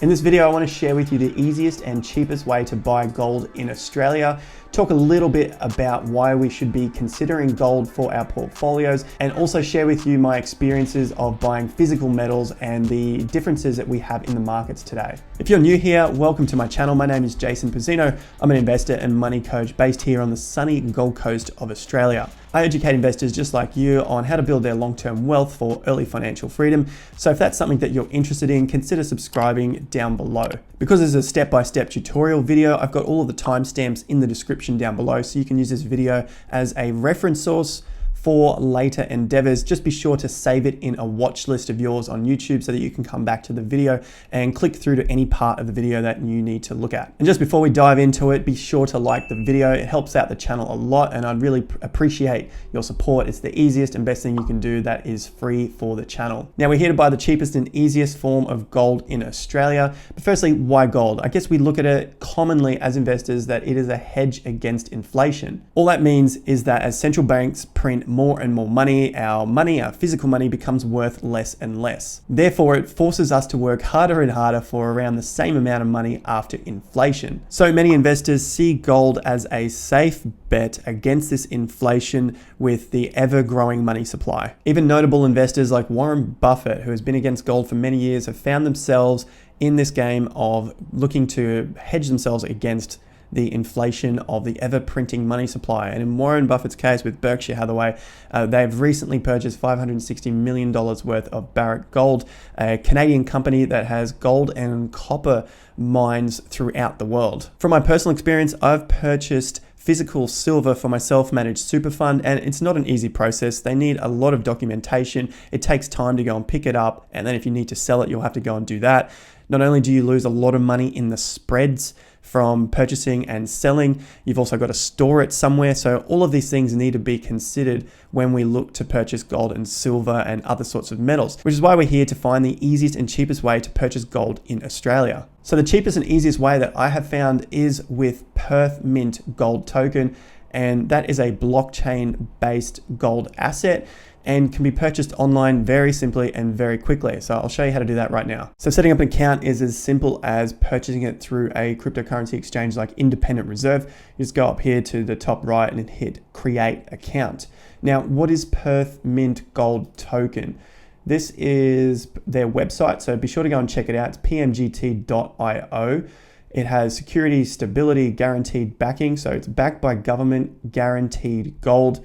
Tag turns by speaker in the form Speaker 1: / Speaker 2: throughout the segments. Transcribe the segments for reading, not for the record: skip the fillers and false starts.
Speaker 1: In this video, I want to share with you the easiest and cheapest way to buy gold in Australia, talk a little bit about why we should be considering gold for our portfolios, and also share with you my experiences of buying physical metals and the differences that we have in the markets today. If you're new here, welcome to my channel. My name is Pizzino. I'm an investor and money coach based here on the sunny Gold Coast of Australia. I educate investors just like you on how to build their long-term wealth for early financial freedom. So if that's something that you're interested in, consider subscribing down below. Because this is a step-by-step tutorial video, I've got all of the timestamps in the description down below, so you can use this video as a reference source for later endeavors. Just be sure to save it in a watch list of yours on YouTube so that you can come back to the video and click through to any part of the video that you need to look at. And just before we dive into it, be sure to like the video. It helps out the channel a lot and I'd really appreciate your support. It's the easiest and best thing you can do that is free for the channel. Now we're here to buy the cheapest and easiest form of gold in Australia. But firstly, why gold? I guess we look at it commonly as investors that it is a hedge against inflation. All that means is that as central banks print more and more money, our physical money becomes worth less and less. Therefore, it forces us to work harder and harder for around the same amount of money after inflation. So many investors see gold as a safe bet against this inflation with the ever-growing money supply. Even notable investors like Warren Buffett, who has been against gold for many years, have found themselves in this game of looking to hedge themselves against the inflation of the ever-printing money supply. And in Warren Buffett's case with Berkshire Hathaway, they've recently purchased $560 million worth of Barrick Gold, a Canadian company that has gold and copper mines throughout the world. From my personal experience, I've purchased physical silver for my self-managed super fund, and it's not an easy process. They need a lot of documentation. It takes time to go and pick it up, and then if you need to sell it, you'll have to go and do that. Not only do you lose a lot of money in the spreads from purchasing and selling, you've also got to store it somewhere. So all of these things need to be considered when we look to purchase gold and silver and other sorts of metals, which is why we're here to find the easiest and cheapest way to purchase gold in Australia. So the cheapest and easiest way that I have found is with Perth Mint Gold Token, and that is a blockchain-based gold asset and can be purchased online very simply and very quickly. So I'll show you how to do that right now. So setting up an account is as simple as purchasing it through a cryptocurrency exchange like Independent Reserve. You just go up here to the top right and hit Create Account. Now, what is Perth Mint Gold Token? This is their website, so be sure to go and check it out. It's pmgt.io. It has security, stability, guaranteed backing. So it's backed by government guaranteed gold.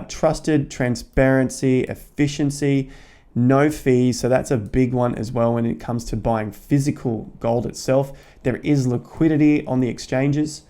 Speaker 1: Trusted, transparency, efficiency, no fees. So that's a big one as well when it comes to buying physical gold itself. There is liquidity on the exchanges,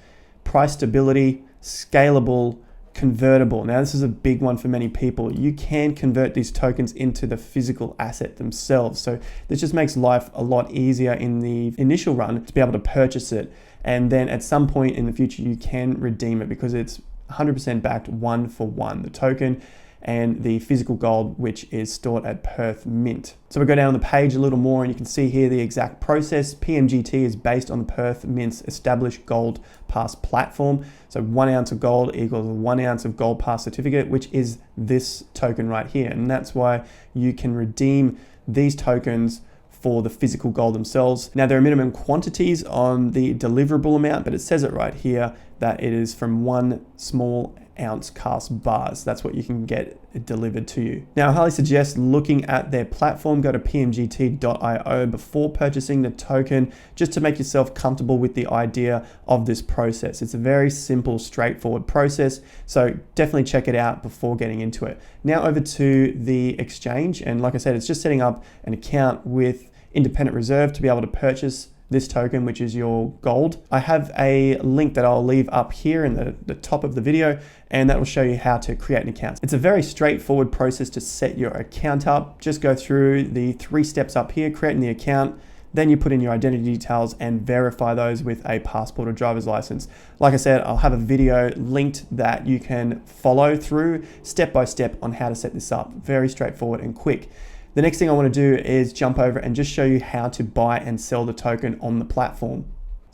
Speaker 1: price stability, scalable, convertible. Now this is a big one for many people. You can convert these tokens into the physical asset themselves. So this just makes life a lot easier in the initial run to be able to purchase it. And then at some point in the future, you can redeem it because it's 100% backed one for one, the token and the physical gold, which is stored at Perth Mint. So we go down the page a little more and you can see here the exact process. PMGT is based on the Perth Mint's established Gold Pass platform. So 1 ounce of gold equals 1 ounce of Gold Pass certificate, which is this token right here. And that's why you can redeem these tokens for the physical gold themselves. Now there are minimum quantities on the deliverable amount, but it says it right here that it is from 1 small ounce cast bars. That's what you can get delivered to you. Now I highly suggest looking at their platform. Go to pmgt.io before purchasing the token, just to make yourself comfortable with the idea of this process. It's a very simple, straightforward process. So definitely check it out before getting into it. Now over to the exchange. And like I said, it's just setting up an account with Independent Reserve to be able to purchase this token, which is your gold. I have a link that I'll leave up here in the top of the video, and that will show you how to create an account. It's a very straightforward process to set your account up. Just go through the 3 steps up here, creating the account, then you put in your identity details and verify those with a passport or driver's license. Like I said, I'll have a video linked that you can follow through step by step on how to set this up. Very straightforward and quick. The next thing I want to do is jump over and just show you how to buy and sell the token on the platform.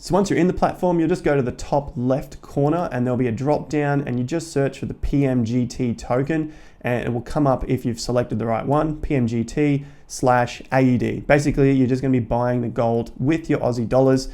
Speaker 1: So once you're in the platform, you'll just go to the top left corner and there'll be a drop down and you just search for the PMGT token and it will come up if you've selected the right one, PMGT/AUD. Basically, you're just gonna be buying the gold with your Aussie dollars.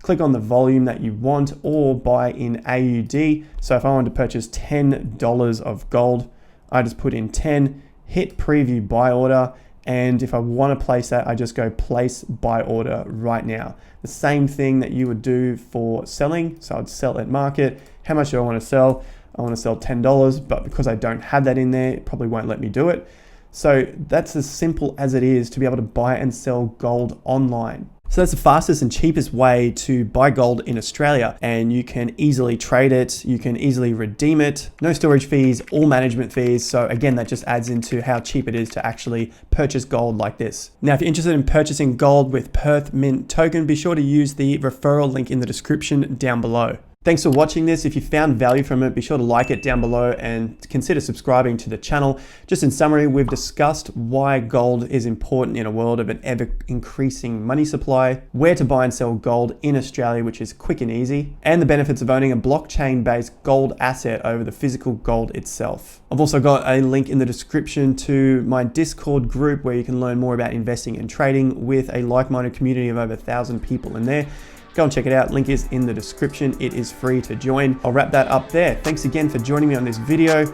Speaker 1: Click on the volume that you want or buy in AUD. So if I wanted to purchase $10 of gold, I just put in 10, hit preview buy order. And if I want to place that, I just go place buy order right now. The same thing that you would do for selling. So I'd sell at market. How much do I want to sell? I want to sell $10, but because I don't have that in there, it probably won't let me do it. So that's as simple as it is to be able to buy and sell gold online. So that's the fastest and cheapest way to buy gold in Australia, and you can easily trade it, you can easily redeem it, no storage fees or management fees. So again, that just adds into how cheap it is to actually purchase gold like this. Now, if you're interested in purchasing gold with Perth Mint Token, be sure to use the referral link in the description down below. Thanks for watching this. If you found value from it, be sure to like it down below and consider subscribing to the channel. Just in summary, we've discussed why gold is important in a world of an ever increasing money supply, where to buy and sell gold in Australia, which is quick and easy, and the benefits of owning a blockchain-based gold asset over the physical gold itself. I've also got a link in the description to my Discord group where you can learn more about investing and trading with a like-minded community of over 1,000 people in there. Go and check it out. Link is in the description. It is free to join. I'll wrap that up there. Thanks again for joining me on this video.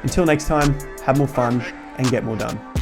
Speaker 1: Until next time, have more fun and get more done.